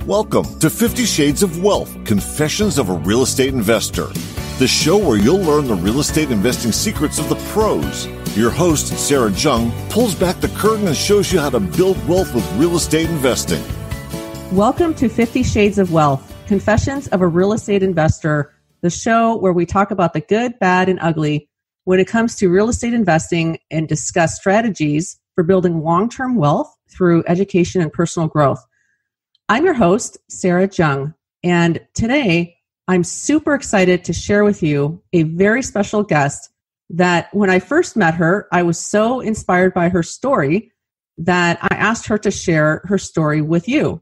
Welcome to 50 Shades of Wealth, Confessions of a Real Estate Investor, the show where you'll learn the real estate investing secrets of the pros. Your host, Sarah Jung, pulls back the curtain and shows you how to build wealth with real estate investing. Welcome to 50 Shades of Wealth, Confessions of a Real Estate Investor, the show where we talk about the good, bad, and ugly when it comes to real estate investing and discuss strategies for building long-term wealth through education and personal growth. I'm your host, Sarah Jung, and today I'm super excited to share with you a very special guest that when I first met her, I was so inspired by her story that I asked her to share her story with you.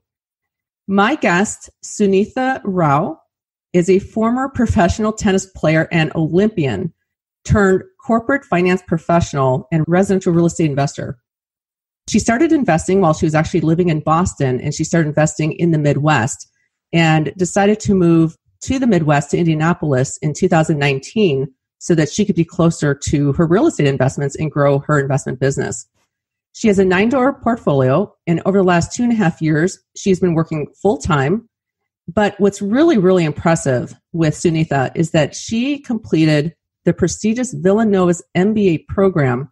My guest, Sunitha Rao, is a former professional tennis player and Olympian turned corporate finance professional and residential real estate investor. She started investing while she was actually living in Boston, and she started investing in the Midwest and decided to move to the Midwest to Indianapolis in 2019 so that she could be closer to her real estate investments and grow her investment business. She has a 9-door portfolio, and over the last 2.5 years, she's been working full-time. But what's really, really impressive with Sunitha is that she completed the prestigious Villanova MBA program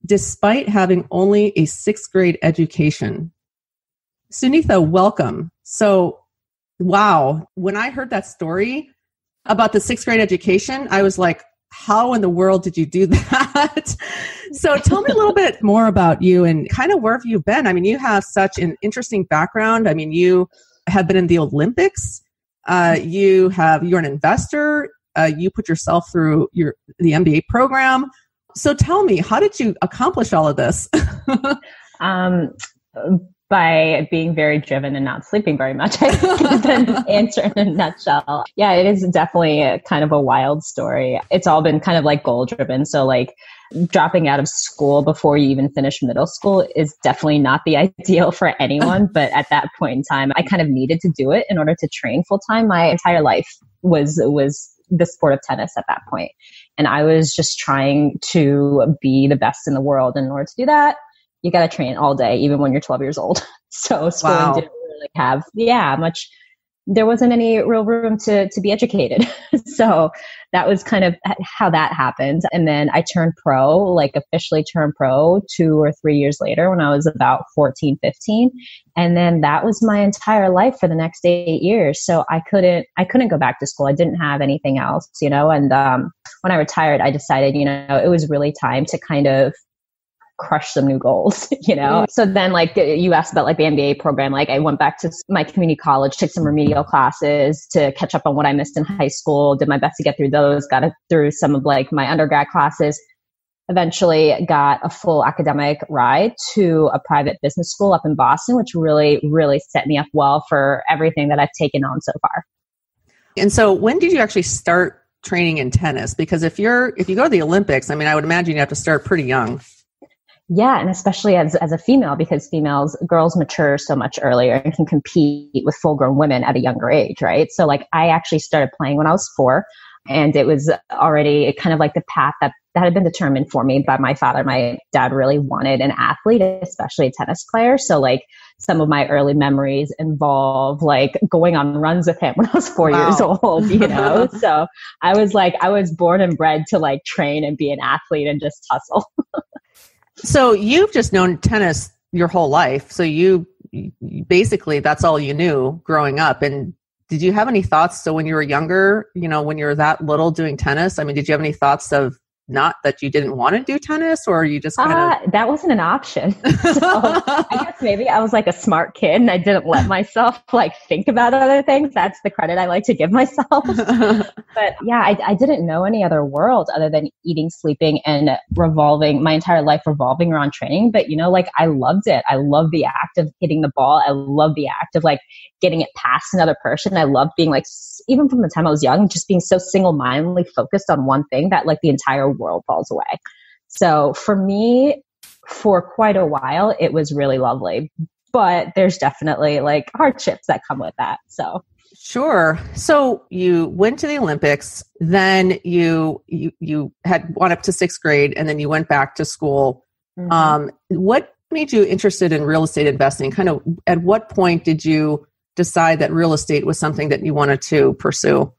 despite having only a 6th grade education. Sunitha, welcome. So, wow, when I heard that story about the 6th grade education, I was like, how in the world did you do that? So tell me a little bit more about you and kind of where have you been? I mean, you have such an interesting background. I mean, you have been in the Olympics. You're an investor. You put yourself through the MBA program. So tell me, how did you accomplish all of this? By being very driven and not sleeping very much, I think is the answer in a nutshell. Yeah, it is definitely kind of a wild story. It's all been kind of like goal driven. So like dropping out of school before you even finish middle school is definitely not the ideal for anyone. But at that point in time, I kind of needed to do it in order to train full time. My entire life was the sport of tennis at that point. And I was just trying to be the best in the world. And in order to do that, you got to train all day, even when you're 12 years old. So schooling didn't really have, much, there wasn't any real room to be educated. So that was kind of how that happened. And then I turned pro, like officially turned pro 2 or 3 years later when I was about 14, 15. And then that was my entire life for the next 8 years. So I couldn't go back to school. I didn't have anything else, and when I retired, I decided, it was really time to kind of crush some new goals, So then like you asked about like the MBA program, like I went back to my community college, took some remedial classes to catch up on what I missed in high school, did my best to get through those, got through some of like my undergrad classes, eventually got a full academic ride to a private business school up in Boston, which really, really set me up well for everything that I've taken on so far. And so when did you actually start training in tennis? Because if you go to the Olympics, I mean, I would imagine you have to start pretty young. Yeah. And especially as a female, because girls mature so much earlier and can compete with full grown women at a younger age, right? So like I actually started playing when I was 4, and it was already kind of like the path that had been determined for me by my father. My dad really wanted an athlete, especially a tennis player. So like some of my early memories involve like going on runs with him when I was 4 years old, So I was born and bred to like train and be an athlete and just hustle. So you've just known tennis your whole life. So you basically, that's all you knew growing up. And did you have any thoughts? So when you were younger, when you were that little doing tennis, I mean, did you have any thoughts of not that you didn't want to do tennis, or you just kind of... That wasn't an option. So I guess maybe I was like a smart kid and I didn't let myself like think about other things. That's the credit I like to give myself. But yeah, I didn't know any other world other than eating, sleeping, and my entire life revolving around training. But I loved it. I love the act of hitting the ball. I love the act of like getting it past another person. I loved being like, even from the time I was young, just being so single-mindedly focused on one thing that like the entire world falls away. So for me, for quite a while, it was really lovely, but there's definitely like hardships that come with that. So sure. So you went to the Olympics, then you had gone up to 6th grade, and then you went back to school. Mm-hmm. What made you interested in real estate investing? Kind of at what point did you decide that real estate was something that you wanted to pursue?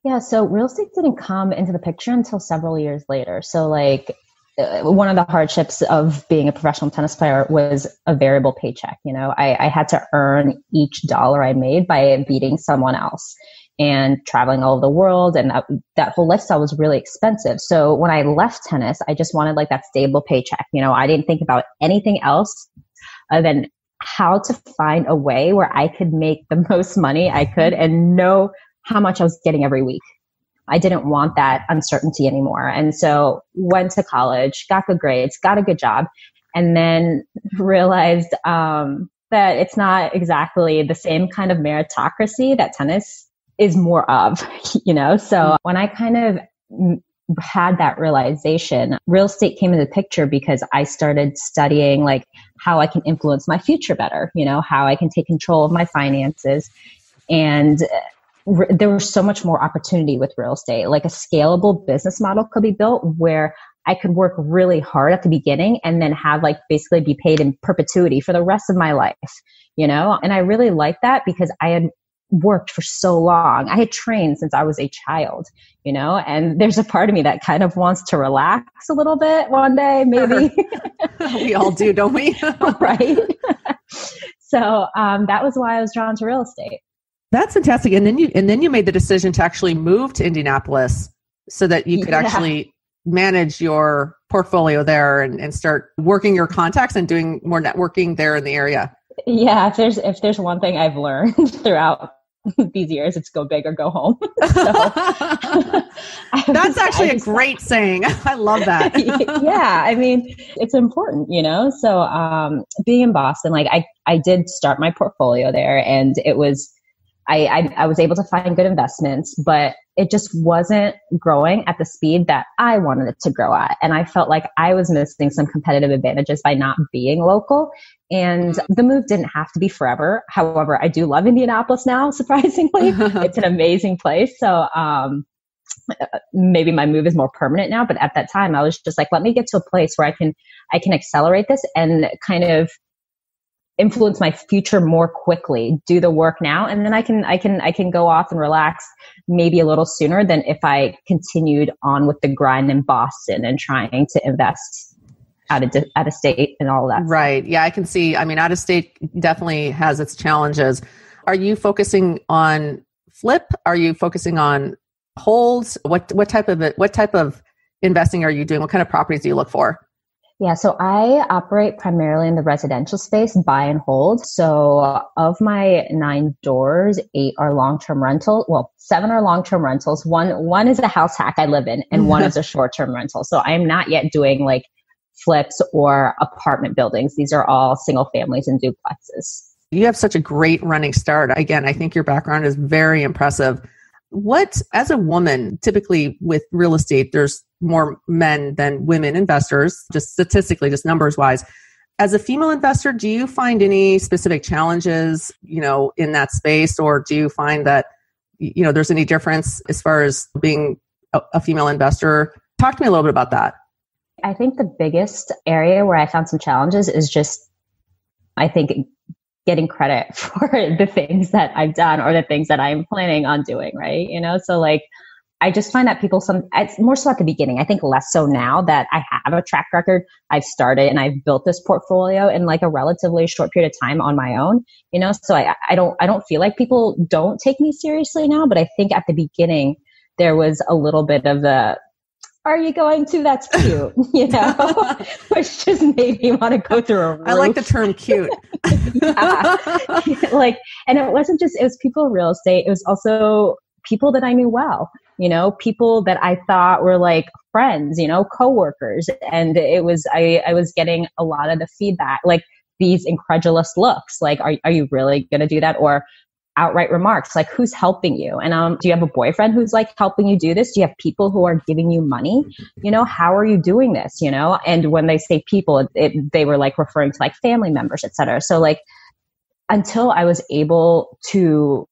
Yeah, so real estate didn't come into the picture until several years later. So like one of the hardships of being a professional tennis player was a variable paycheck. You know, I had to earn each dollar I made by beating someone else and traveling all over the world. And that whole lifestyle was really expensive. So when I left tennis, I just wanted like that stable paycheck. You know, I didn't think about anything else other than how to find a way where I could make the most money I could and know how much I was getting every week. I didn't want that uncertainty anymore. And so went to college, got good grades, got a good job, and then realized that it's not exactly the same kind of meritocracy that tennis is more of, you know? So when I kind of had that realization, real estate came into the picture because I started studying like how I can influence my future better, you know, how I can take control of my finances. And there was so much more opportunity with real estate. Like a scalable business model could be built where I could work really hard at the beginning and then have like basically be paid in perpetuity for the rest of my life, you know? And I really liked that because I had worked for so long. I had trained since I was a child, you know, and there's a part of me that kind of wants to relax a little bit one day, maybe. We all do, don't we? Right. So that was why I was drawn to real estate. That's fantastic. And then you made the decision to actually move to Indianapolis so that you could actually manage your portfolio there and start working your contacts and doing more networking there in the area. Yeah, if there's one thing I've learned throughout these years, it's go big or go home. That's actually a great saying. I love that. Yeah, I mean, it's important, you know? So being in Boston, like I did start my portfolio there, and it was, I was able to find good investments, but it just wasn't growing at the speed that I wanted it to grow at. And I felt like I was missing some competitive advantages by not being local. And the move didn't have to be forever. However, I do love Indianapolis now, surprisingly. It's an amazing place. So maybe my move is more permanent now. But at that time, I was just like, let me get to a place where I can accelerate this and kind of influence my future more quickly, do the work now, and then I can go off and relax maybe a little sooner than if I continued on with the grind in Boston and trying to invest out of state and all that. Right. Yeah, I can see. I mean, out of state definitely has its challenges. Are you focusing on flip? Are you focusing on holds? What type of investing are you doing? What kind of properties do you look for? Yeah, so I operate primarily in the residential space, buy and hold. So of my 9 doors, 8 are long-term rental. Well, 7 are long-term rentals. One is a house hack I live in, and one is a short-term rental. So I am not yet doing like flips or apartment buildings. These are all single families and duplexes. You have such a great running start. Again, I think your background is very impressive. As a woman, typically with real estate, there's more men than women investors, just statistically, just numbers wise. As a female investor, do you find any specific challenges, you know, in that space, or do you find that, you know, there's any difference as far as being a female investor? Talk to me a little bit about that. I think the biggest area where I found some challenges is just, I think, getting credit for the things that I've done or the things that I'm planning on doing, right? You know, so like, I just find that people, it's more so at the beginning, I think less so now that I have a track record. I've started and I've built this portfolio in like a relatively short period of time on my own, you know, so I don't feel like people don't take me seriously now, but I think at the beginning there was a little bit of are you going to? That's cute, you know, which just made me want to go through a roof. I like the term cute. Like, and it wasn't just, it was people in real estate. It was also people that I knew well, you know, people that I thought were like friends, you know, coworkers. And it was, I was getting a lot of the feedback, like these incredulous looks, like, are you really going to do that? Or outright remarks like, who's helping you? And do you have a boyfriend who's like helping you do this? Do you have people who are giving you money? You know, how are you doing this? You know, and when they say people, they were like referring to like family members, et cetera. So like, until I was able to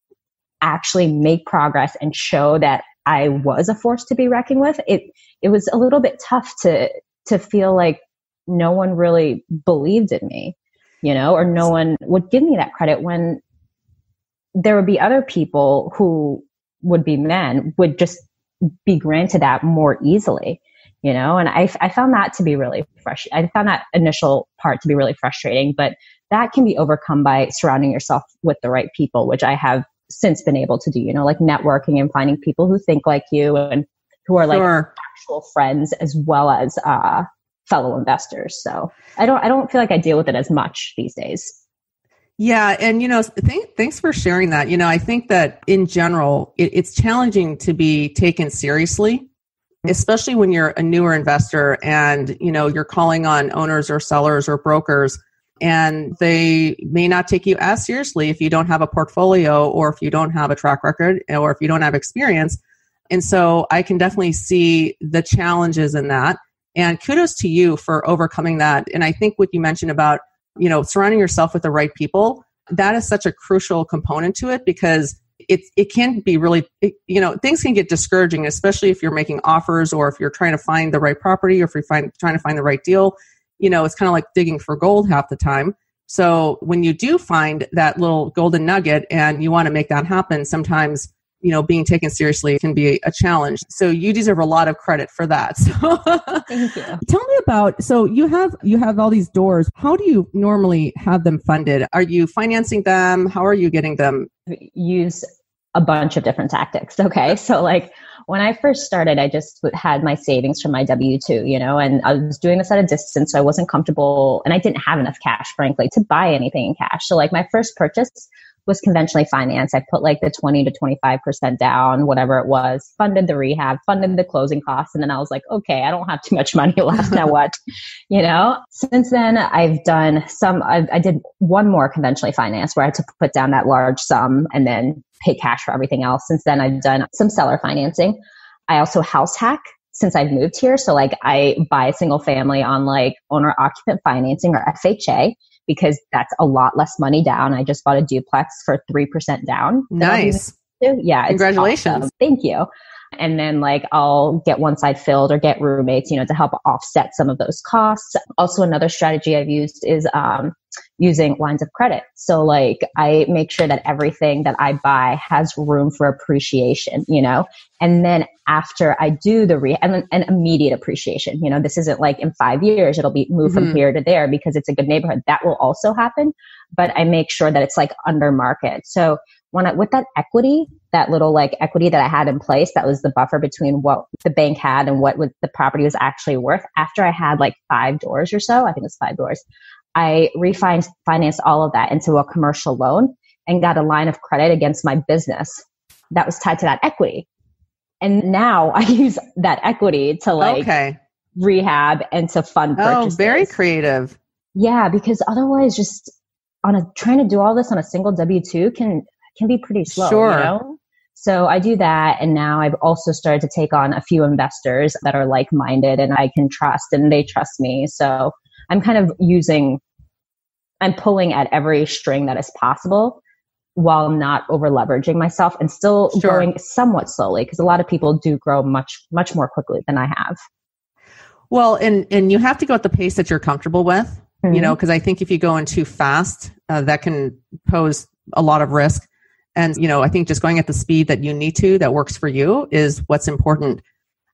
actually make progress and show that I was a force to be reckoned with, it was a little bit tough to feel like no one really believed in me, you know, or no one would give me that credit when there would be other people who would be men would just be granted that more easily, you know? And I found that to be really frustrating. I found that initial part to be really frustrating, but that can be overcome by surrounding yourself with the right people, which I have since been able to do, you know, like networking and finding people who think like you and who are like actual friends as well as fellow investors. So I don't feel like I deal with it as much these days. Yeah. And, you know, thanks for sharing that. You know, I think that in general, it's challenging to be taken seriously, especially when you're a newer investor and, you know, you're calling on owners or sellers or brokers, and they may not take you as seriously if you don't have a portfolio or if you don't have a track record or if you don't have experience. And so I can definitely see the challenges in that. And kudos to you for overcoming that. And I think what you mentioned about, you know, surrounding yourself with the right people, that is such a crucial component to it, because it can be really, you know, things can get discouraging, especially if you're making offers or if you're trying to find the right property or if you're trying to find the right deal. You know, it's kind of like digging for gold half the time. So when you do find that little golden nugget and you want to make that happen, sometimes, you know, being taken seriously can be a challenge. So you deserve a lot of credit for that. So thank you. Tell me about, so you have all these doors. How do you normally have them funded? Are you financing them? How are you getting them? Use a bunch of different tactics. Okay. So like when I first started, I just had my savings from my W-2, you know, and I was doing this at a distance. So I wasn't comfortable and I didn't have enough cash, frankly, to buy anything in cash. So like my first purchase was conventionally financed. I put like the 20 to 25% down, whatever it was, funded the rehab, funded the closing costs. And then I was like, okay, I don't have too much money left. Now what? You know, since then I've done I did one more conventionally financed where I had to put down that large sum and then pay cash for everything else. Since then I've done some seller financing. I also house hack since I've moved here. So like I buy a single family on like owner occupant financing or FHA, because that's a lot less money down. I just bought a duplex for 3% down. Nice. Yeah. Congratulations. Awesome. Thank you. And then like I'll get one side filled or get roommates, you know, to help offset some of those costs. Also, another strategy I've used is using lines of credit. So like I make sure that everything that I buy has room for appreciation, you know, and then after I do the and immediate appreciation, you know, this isn't like in 5 years, it'll be moved from here to there because it's a good neighborhood. That will also happen, but I make sure that it's like under market. So with that equity, that little like equity that I had in place, that was the buffer between what the bank had and what the property was actually worth. After I had like 5 doors or so, I think it was 5 doors, I refinanced all of that into a commercial loan and got a line of credit against my business that was tied to that equity. And now I use that equity to like rehab and to fund purchases. Oh, very creative. Yeah, because otherwise just trying to do all this on a single W-2 can be pretty slow, sure. You know? So I do that. And now I've also started to take on a few investors that are like-minded and I can trust and they trust me. So I'm kind of I'm pulling at every string that is possible while not over leveraging myself and still growing somewhat slowly, because a lot of people do grow much, much more quickly than I have. Well, and you have to go at the pace that you're comfortable with, you know, because I think if you go in too fast, that can pose a lot of risk. And, you know, I think just going at the speed that you need to, that works for you, is what's important.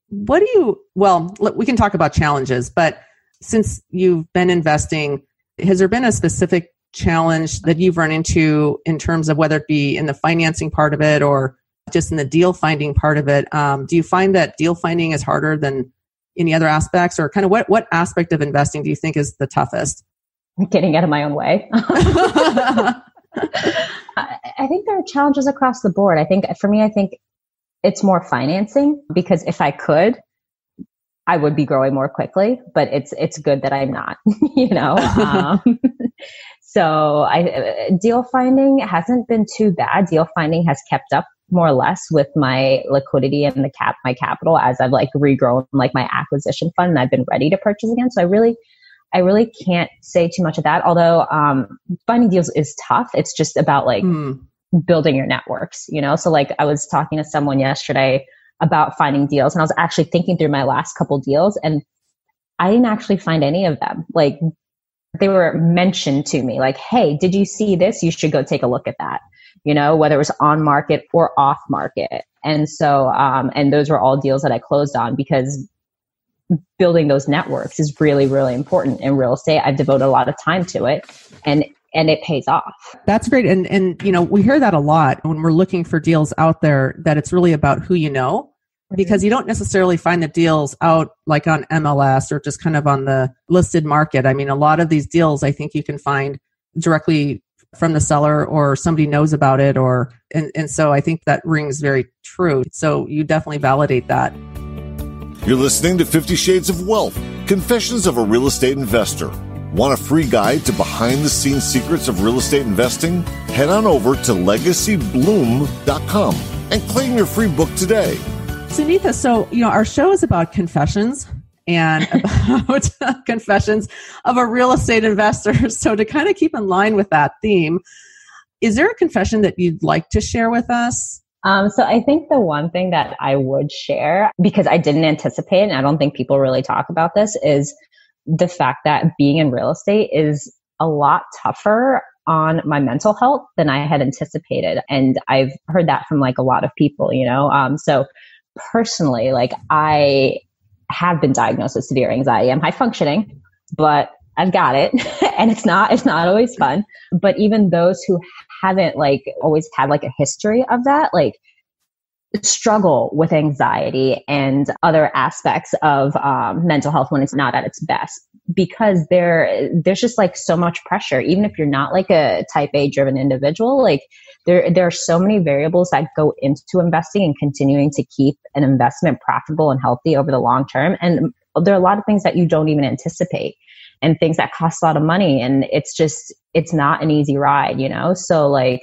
We can talk about challenges, but since you've been investing, has there been a specific challenge that you've run into in terms of whether it be in the financing part of it or just in the deal finding part of it? Do you find that deal finding is harder than any other aspects, or kind of what aspect of investing do you think is the toughest? Getting out of my own way. I think there are challenges across the board. I think for me, it's more financing, because if I could, I would be growing more quickly, but it's good that I'm not, you know? So deal finding hasn't been too bad. Deal finding has kept up more or less with my liquidity and my capital as I've like regrown like my acquisition fund and I've been ready to purchase again. So I really can't say too much of that. Although, finding deals is tough. It's just about like building your networks, you know? So like I was talking to someone yesterday about finding deals and I was actually thinking through my last couple deals and I didn't actually find any of them. Like they were mentioned to me like, hey, did you see this? You should go take a look at that, whether it was on market or off market. And so, and those were all deals that I closed on because building those networks is really, really important in real estate. I've devoted a lot of time to it and it pays off. That's great. And, we hear that a lot when we're looking for deals out there, that it's really about who you know, because you don't necessarily find the deals out like on MLS or just kind of on the listed market. I mean, a lot of these deals, I think you can find directly from the seller or somebody knows about it, and so I think that rings very true. So you definitely validate that. You're listening to 50 Shades of Wealth, Confessions of a Real Estate Investor. Want a free guide to behind-the-scenes secrets of real estate investing? Head on over to legacybloom.com and claim your free book today. Sunitha, so, our show is about confessions and about confessions of a real estate investor. So to kind of keep in line with that theme, is there a confession that you'd like to share with us? So I think the one thing that I would share, because I didn't anticipate, and I don't think people really talk about this, is the fact that being in real estate is a lot tougher on my mental health than I had anticipated. And I've heard that from like a lot of people, so personally, like I have been diagnosed with severe anxiety. I'm high functioning, but I've got it and it's not always fun. But even those who haven't like always had like a history of that, like struggle with anxiety and other aspects of mental health when it's not at its best, because there's just like so much pressure. Even if you're not like a type A driven individual, like there are so many variables that go into investing and continuing to keep an investment profitable and healthy over the long term. And there are a lot of things that you don't even anticipate and things that cost a lot of money. And it's not an easy ride, So like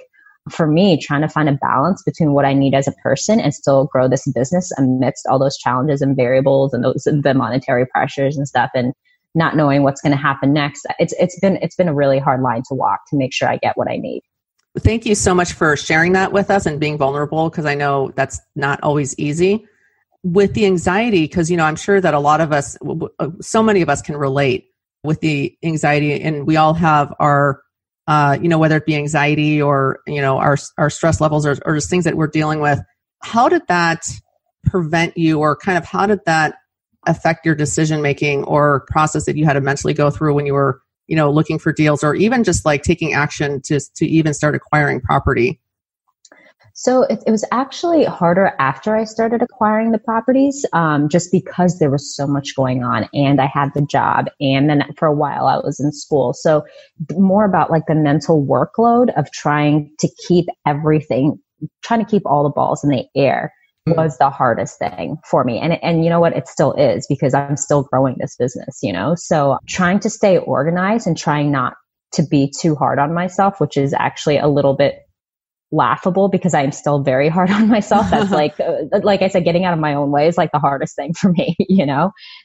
for me, trying to find a balance between what I need as a person and still grow this business amidst all those challenges and variables and the monetary pressures and stuff, and not knowing what's going to happen next. It's been a really hard line to walk to make sure I get what I need. Thank you so much for sharing that with us and being vulnerable, because I know that's not always easy. With the anxiety, because, I'm sure that a lot of us, so many of us can relate with the anxiety, and we all have our, whether it be anxiety or, our stress levels or just things that we're dealing with. How did that prevent you, or kind of how did that affect your decision-making or process that you had to mentally go through when you were looking for deals, or even just like taking action to even start acquiring property? So it was actually harder after I started acquiring the properties, just because there was so much going on and I had the job. And then for a while I was in school. So more about like the mental workload of trying to keep all the balls in the air was the hardest thing for me. And you know what? It still is, because I'm still growing this business, So trying to stay organized and trying not to be too hard on myself, which is actually a little bit laughable because I'm still very hard on myself. That's like I said, getting out of my own way is like the hardest thing for me,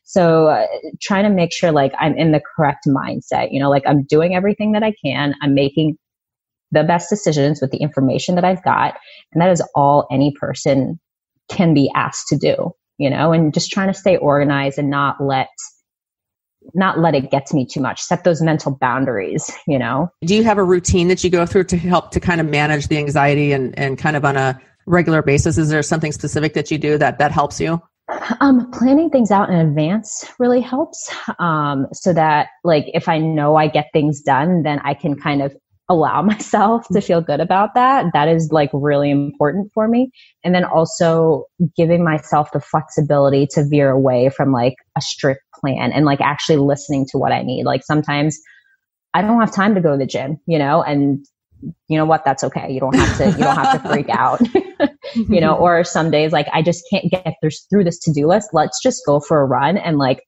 So trying to make sure like I'm in the correct mindset, like I'm doing everything that I can. I'm making the best decisions with the information that I've got. And that is all any person can be asked to do, and just trying to stay organized and not let it get to me too much. Set those mental boundaries, Do you have a routine that you go through to help to kind of manage the anxiety and kind of on a regular basis? Is there something specific that you do that helps you? Planning things out in advance really helps. So that like, if I know I get things done, then I can kind of allow myself to feel good about that. That is like really important for me. And then also giving myself the flexibility to veer away from like a strict plan and like actually listening to what I need. Like sometimes I don't have time to go to the gym, and you know what? That's okay. You don't have to freak out, or some days like I just can't get through this to-do list. Let's just go for a run and like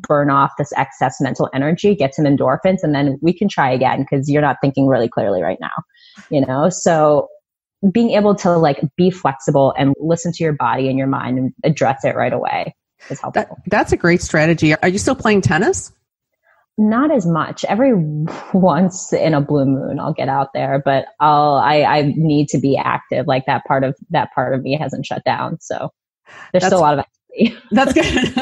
burn off this excess mental energy, get some endorphins, and then we can try again because you're not thinking really clearly right now, So being able to like be flexible and listen to your body and your mind and address it right away is helpful. That's a great strategy. Are you still playing tennis? Not as much. Every once in a blue moon, I'll get out there, but I need to be active. Like that part of me hasn't shut down. So there's still a lot of activity. That's good.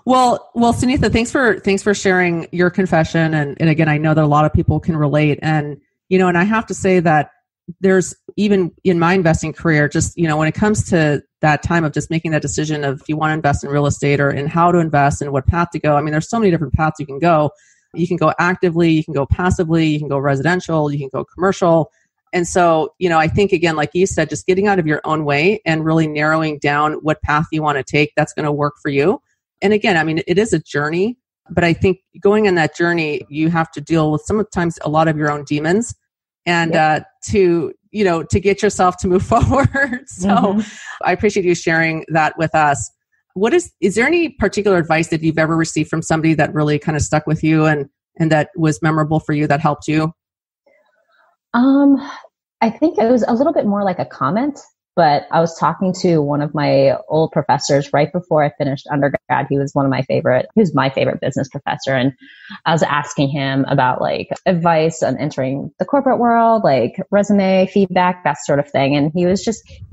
Well, Sunitha, thanks for sharing your confession. And again, I know that a lot of people can relate. And, and I have to say that there's even in my investing career, just, when it comes to that time of just making that decision of if you want to invest in real estate or in how to invest and what path to go. I mean, there's so many different paths you can go. You can go actively, you can go passively, you can go residential, you can go commercial. And so, I think, again, like you said, just getting out of your own way and really narrowing down what path you want to take, that's going to work for you. And again, I mean, it is a journey, but I think going on that journey, you have to deal with sometimes a lot of your own demons and to get yourself to move forward. So I appreciate you sharing that with us. Is there any particular advice that you've ever received from somebody that really kind of stuck with you and that was memorable for you, that helped you? I think it was a little bit more like a comment, but I was talking to one of my old professors right before I finished undergrad. He was my favorite business professor. And I was asking him about like advice on entering the corporate world, like resume, feedback, that sort of thing. And he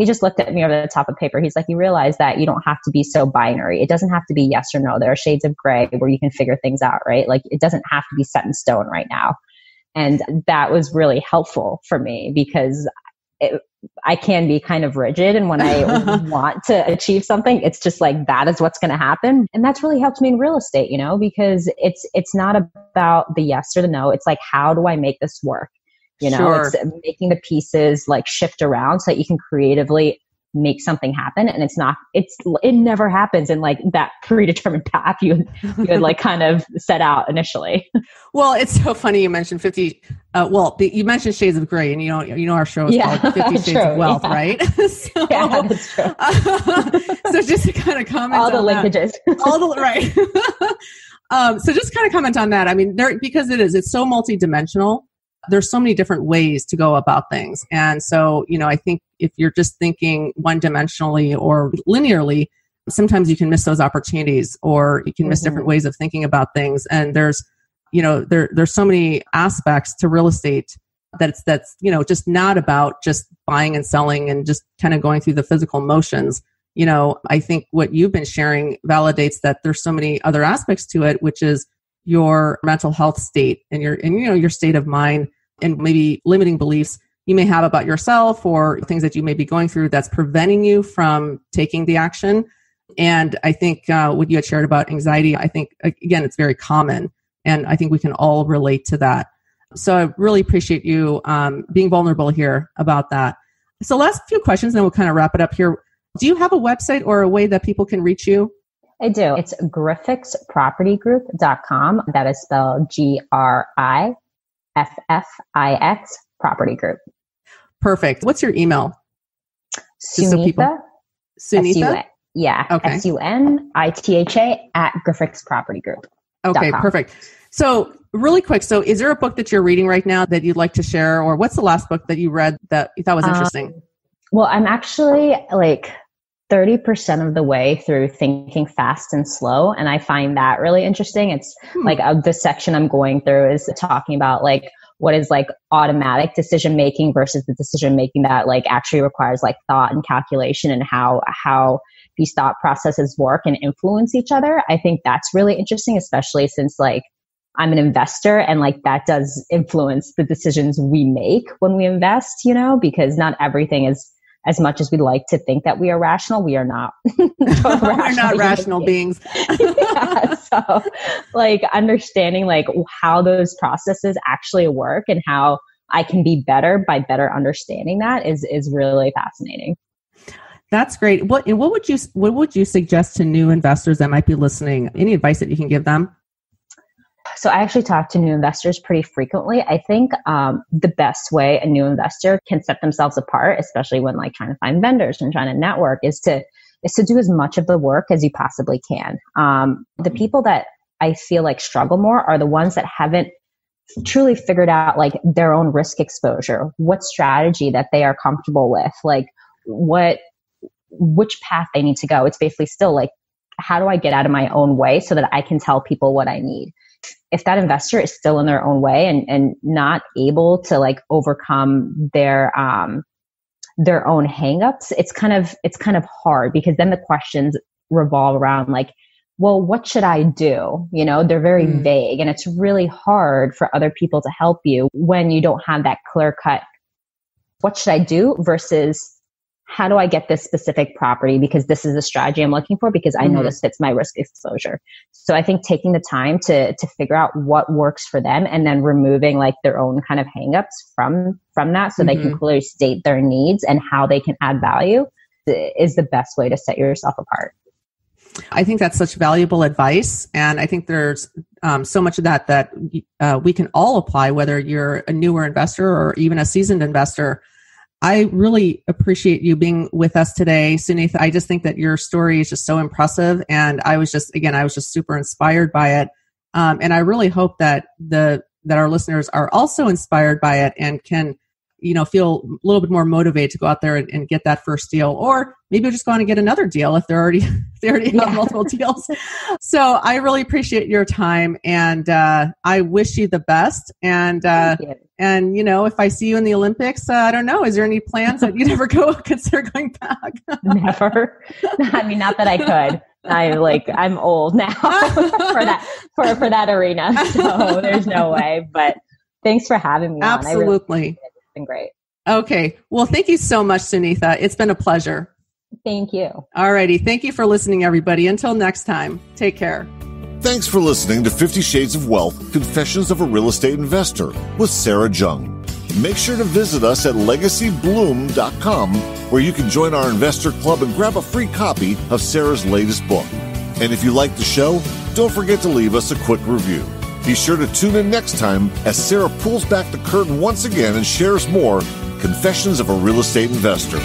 just looked at me over the top of paper. He's like, you realize that you don't have to be so binary. It doesn't have to be yes or no. There are shades of gray where you can figure things out, right? Like it doesn't have to be set in stone right now. And that was really helpful for me because I can be kind of rigid. And when I want to achieve something, it's just like, that is what's going to happen. And that's really helped me in real estate, because it's not about the yes or the no. It's like, how do I make this work? Sure. It's making the pieces like shift around so that you can creatively make something happen. And it never happens in like that predetermined path you had like kind of set out initially. Well, it's so funny you mentioned 50. You mentioned Shades of Gray, and our show is called 50 Shades of Wealth, right? So, yeah, that's true. So just to kind of comment all the on linkages, right. So just kind of comment on that. I mean, because it's so multidimensional. There's so many different ways to go about things. And so, I think if you're just thinking one-dimensionally or linearly, sometimes you can miss those opportunities or you can miss different ways of thinking about things. And there's so many aspects to real estate that's just not about just buying and selling and just kind of going through the physical motions. I think what you've been sharing validates that there's so many other aspects to it, which is your mental health state and your state of mind and maybe limiting beliefs you may have about yourself or things that you may be going through that's preventing you from taking the action. And I think what you had shared about anxiety, I think, again, it's very common. And I think we can all relate to that. So I really appreciate you being vulnerable here about that. So last few questions, then we'll kind of wrap it up here. Do you have a website or a way that people can reach you? I do. It's griffixpropertygroup.com. That is spelled GRIFFIX Property Group. Perfect. What's your email? Sunitha. Sunitha? Yeah. Okay. SUNITHA at griffixpropertygroup. Okay, perfect. So really quick, so is there a book that you're reading right now that you'd like to share? Or what's the last book that you read that you thought was interesting? Well, I'm actually like 30% of the way through Thinking Fast and Slow. And I find that really interesting. It's like the section I'm going through is talking about like what is like automatic decision making versus the decision making that like actually requires like thought and calculation, and how these thought processes work and influence each other. I think that's really interesting, especially since like I'm an investor and like that does influence the decisions we make when we invest, because not everything is, as much as we like to think that we are rational, we are not. We're not rational beings. Yeah, so like understanding like how those processes actually work and how I can be better by better understanding that is really fascinating. That's great. What would you suggest to new investors that might be listening? Any advice that you can give them? So I actually talk to new investors pretty frequently. I think the best way a new investor can set themselves apart, especially when like trying to find vendors and trying to network, is to do as much of the work as you possibly can. The people that I feel like struggle more are the ones that haven't truly figured out like their own risk exposure, what strategy that they are comfortable with, like which path they need to go. It's basically still like, how do I get out of my own way so that I can tell people what I need? If that investor is still in their own way and not able to like overcome their own hangups, it's kind of hard, because then the questions revolve around like, well, what should I do? You know, they're very vague, and it's really hard for other people to help you when you don't have that clear cut, what should I do versus how do I get this specific property because this is the strategy I'm looking for because I know this fits my risk exposure. So I think taking the time to figure out what works for them and then removing like their own kind of hangups from that so they can clearly state their needs and how they can add value is the best way to set yourself apart. I think that's such valuable advice. And I think there's so much of that we can all apply, whether you're a newer investor or even a seasoned investor. I really appreciate you being with us today, Sunitha. I just think that your story is just so impressive. And I was just super inspired by it. And I really hope that our listeners are also inspired by it and can, feel a little bit more motivated to go out there and get that first deal, or maybe just go on and get another deal if they already have multiple deals. So I really appreciate your time, and I wish you the best. And if I see you in the Olympics, I don't know, is there any plans that you'd ever consider going back? Never. I mean, not that I could. I'm old now for that arena, so there's no way. But thanks for having me. Absolutely. Been great. Okay. Well, thank you so much, Sunitha. It's been a pleasure. Thank you. All righty. Thank you for listening, everybody. Until next time, take care. Thanks for listening to 50 Shades of Wealth, Confessions of a Real Estate Investor with Sarah Jung. Make sure to visit us at legacybloom.com, where you can join our investor club and grab a free copy of Sarah's latest book. And if you like the show, don't forget to leave us a quick review. Be sure to tune in next time as Sarah pulls back the curtain once again and shares more Confessions of a Real Estate Investor.